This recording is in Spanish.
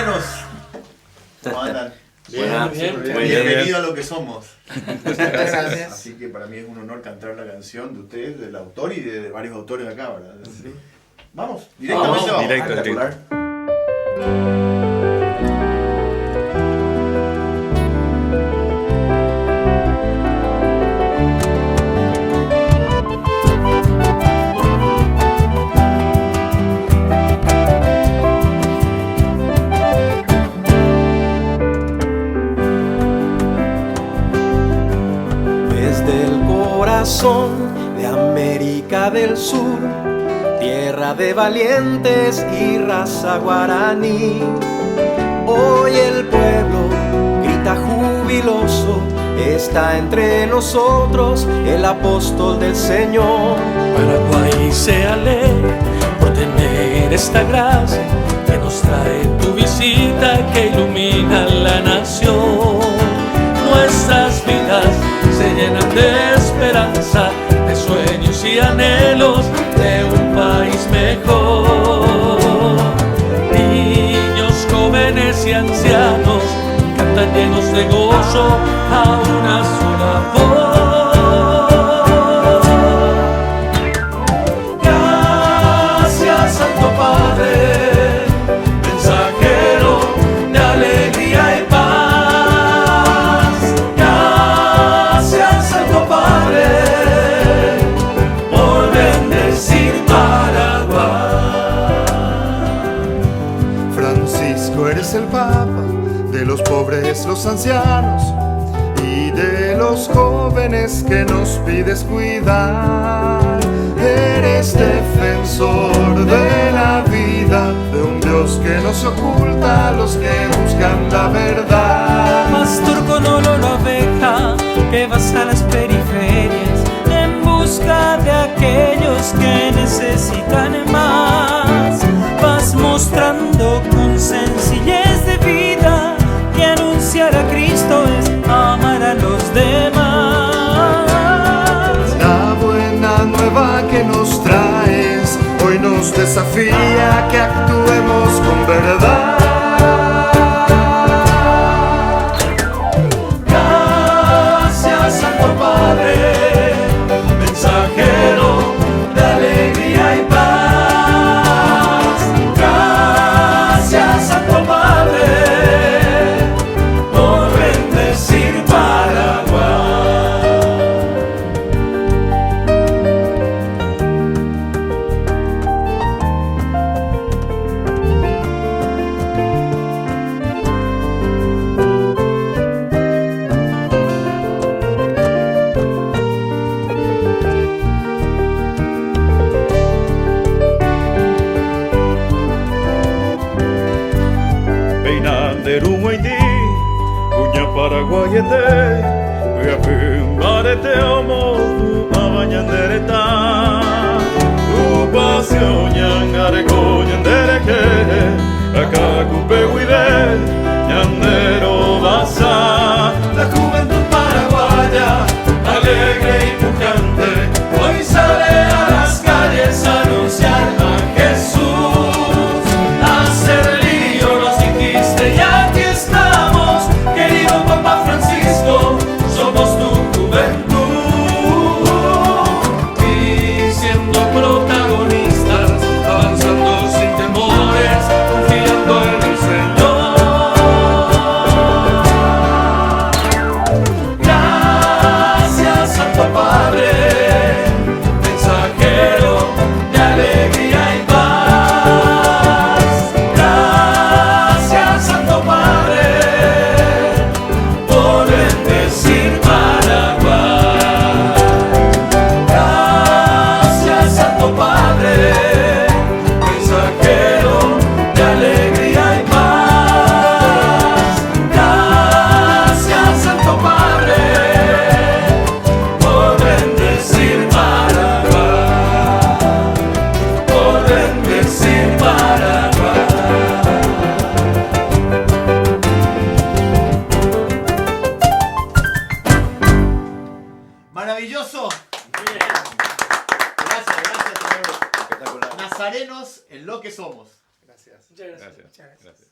Nazarenos, ¿cómo andan? Bien. Bienvenido a lo que somos. Muchas gracias. Así que para mí es un honor cantar la canción de ustedes, del autor y de varios autores de acá, ¿verdad? Sí. Vamos, directamente vamos. Directo. Desde el corazón de América del Sur, tierra de valientes y raza guaraní, hoy el pueblo grita jubiloso, está entre nosotros el apóstol del Señor. Paraguay se alegra por tener esta gracia que nos trae tu visita, que ilumina la nación. Nuestras vidas se llenan de esperanza, de sueños y anhelos de un país mejor. Niños, jóvenes y ancianos cantan llenos de gozo a una sola voz. Gracias, Santo Padre, mensajero de alegría y paz. Gracias, Santo Padre, por bendecir Paraguay. Francisco, eres el Papa de los pobres, los ancianos y de los jóvenes que nos pides cuidar. Eres defensor de la vida, de un Dios que no se oculta a los que buscan la verdad. Pastor con olor a oveja, que vas a las periferias en busca de aquellos que necesitan más. Vas mostrando con sencillez de vida que anunciar a Cristo es amar a los demás. La buena nueva que nos traes hoy nos desafía que actuemos con verdad. Gracias, Santo Padre, mensajero de alegría y paz. Gracias, Santo Padre, por bendecir Paraguay. Peinanderu moiti, kuña paraguayete, Pumbarete omo, abañandereta, Upasio ñangare ñandereke, Akakupe huide, ñandero basa. La juventud paraguaya, alegre y pujante, hoy sale a las calles a anunciar a Jesús. Hacer lío nos dijiste y aquí estamos, querido Papa Francisco, somos tu juventud. Y siendo protagonistas, avanzando sin temores, confiando en el Señor. Gracias, Santo Padre, mensajero de alegría y paz. Gracias, Santo Padre, por bendecir Paraguay. Gracias, Santo Padre, mensajero de alegría y paz. Gracias, Santo Padre, por bendecir Paraguay, por bendecir Paraguay. Maravilloso. Gracias, señor. Espectacular. Nazarenos en lo que somos. Gracias. Muchas gracias. Gracias.